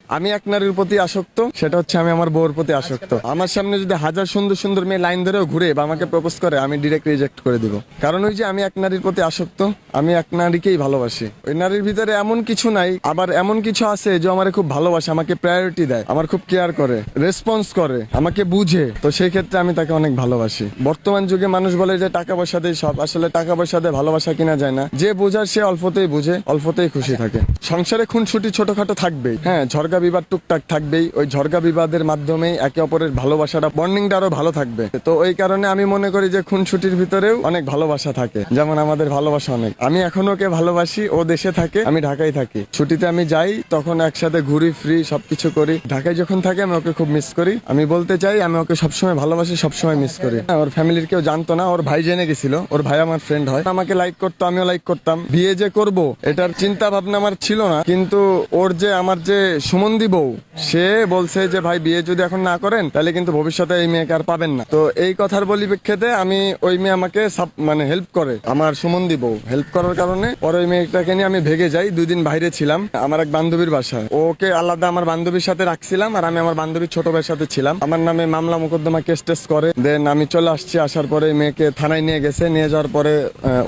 আমি এক নারীর প্রতি আসক্ত, সেটা হচ্ছে আমি আমার বউর প্রতি আসক্ত। আমার সামনে যদি হাজার সুন্দর সুন্দর মেয়ে লাইন ধরেও ঘুরে বা আমাকে প্রপোজ করে, আমি ডিরেক্ট রিজেক্ট করে দিব। কারণ ওই যে আমি এক নারীর প্রতি আসক্ত, আমি এক নারীকেই ভালোবাসি। ওই নারীর ভিতরে এমন কিছু নাই, আবার এমন কিছু আছে যে আমার খুব ভালোবাসে, আমাকে প্রায়োরিটি দেয়, আমার খুব কেয়ার করে, রেসপন্স করে, আমাকে বুঝে। তো সেই ক্ষেত্রে আমি তাকে অনেক ভালোবাসি। বর্তমান যুগে মানুষ বলে যে টাকা পয়সা দিয়ে সব, আসলে টাকা পয়সা দিয়ে ভালোবাসা কিনা যায় না। যে বোঝার সে অল্পতেই বুঝে, অল্পতেই খুশি থাকে। সংসারে খুনসুটি ছোটখাটো থাকবেই, হ্যাঁ, ঝগড়া বিবাদ টুকটাক থাকবেই। ওই ঝগড়া বিবাদের মাধ্যমে একে অপরের ভালোবাসাটা, বন্ডিংটা আরো ভালো থাকবে। তো ওই কারণে আমি মনে করি যে খুনসুটির ভিতরেও অনেক ভালোবাসা থাকে। যেমন আমাদের ভালোবাসা অনেক, আমি এখনো ওকে ভালোবাসি। ও দেশে থাকে, আমি ঢাকায় থাকি। ছুটিতে আমি যাই, তখন একসাথে ঘুরি, ফ্রি সবকিছু করি। ঢাকায় যখন থাকে আমি ওকে খুব মিস করি। আমি বলতে চাই আমি ওকে সবসময় ভালোবাসি, সবসময় মিস করি। ওর ফ্যামিলির কেউ জানতো না, ওর ভাই জেনে গেছিল। ওর ভাই আমার ফ্রেন্ড হয়, আমাকে লাইক করতো, আমিও লাইক করতাম। বিয়ে যে করব এটার চিন্তা ভাবনা আমার ছিল না। কিন্তু ওর যে, আমার যে সুমন্দি বউ, সে বলছে যে ভাই বিয়ে যদি এখন না করেন তাহলে কিন্তু ভবিষ্যতে এই মেয়েকে আর পাবেন না। তো এই কথার পরিপ্রেক্ষিতে আমি, ওই মেয়ে আমাকে মানে হেল্প করে, আমার সুমন্দি বউ হেল্প করার কারণে পরে ওই মেয়েটাকে নিয়ে আমি ভেগে যাই। 2 দিন বাইরে ছিলাম আমার এক বান্ধবীর বাসায়। ওকে আলাদা আমার বান্ধবীর সাথে রাখছিলাম, আর আমি আমার বান্ধবীর ছোট ভাইয়ের সাথে ছিলাম। আমার নামে মামলা মোকদ্দমা কেস টেস করে। দেন আমি চলে আসছি। আসার পরে মেয়েকে থানায় নিয়ে গেছে। নিয়ে যাওয়ার পরে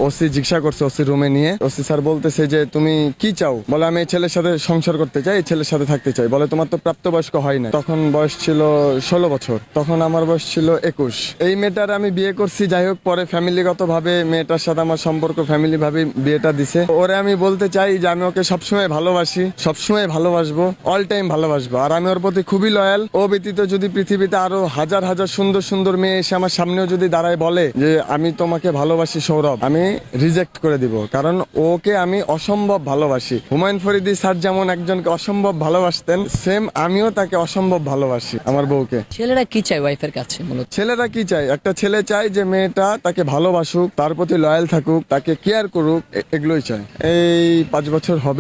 ওসি জিজ্ঞাসা করছে, ওসি রুমে নিয়ে ওসি স্যার বলতেছে যে তুমি কি চাও? বলে আমি এই ছেলের সাথে সংসার করতে চাই, এই ছেলের সাথে থাকতে চাই। বলে তোমার তো প্রাপ্তবয়স্ক হয় না। তখন বয়স ছিল 16 বছর, তখন আমার বয়স ছিল 21। এই মেয়েটার আমি বিয়ে করছি। যাই হোক, পরে ফ্যামিলিগত ভাবে মেয়েটার সাথে আমার সম্পর্ক, ফ্যামিলি ভাবে বিয়েটা দিছে। ওরে আমি বলতে চাই যে আমি ওকে সবসময় ভালোবাসি, সবসময় ভালোবাসবো, অল টাইম ভালোবাসবো। আর আমি ওর প্রতি খুবই লয়াল। ও ব্যতীত যদি পৃথিবীতে আরো হাজার হাজার সুন্দর সুন্দর মেয়ে এসে আমার সামনেও যদি দাঁড়ায় বলে যে আমি তোমাকে ভালোবাসি সৌরভ, আমি রিজেক্ট করে দিব। কারণ ওকে আমি অসম্ভব ভালোবাসি। হুমায়ুন ফরিদি স্যার যেমন একজনকে অসম্ভব ভালোবাসতেন, সেম আমিও তাকে অসম্ভব ভালোবাসি, আমার বউকে। ছেলেরা কি চায় ওয়াইফের কাছে মূলত? ছেলেরা কি চায়? একটা ছেলে চায় যে মেয়েটা তাকে ভালোবাসুক, তার প্রতি লয়াল থাকুক, তাকে কেয়ার করুক, এগুলোই চায়। এই 5 বছর হবে।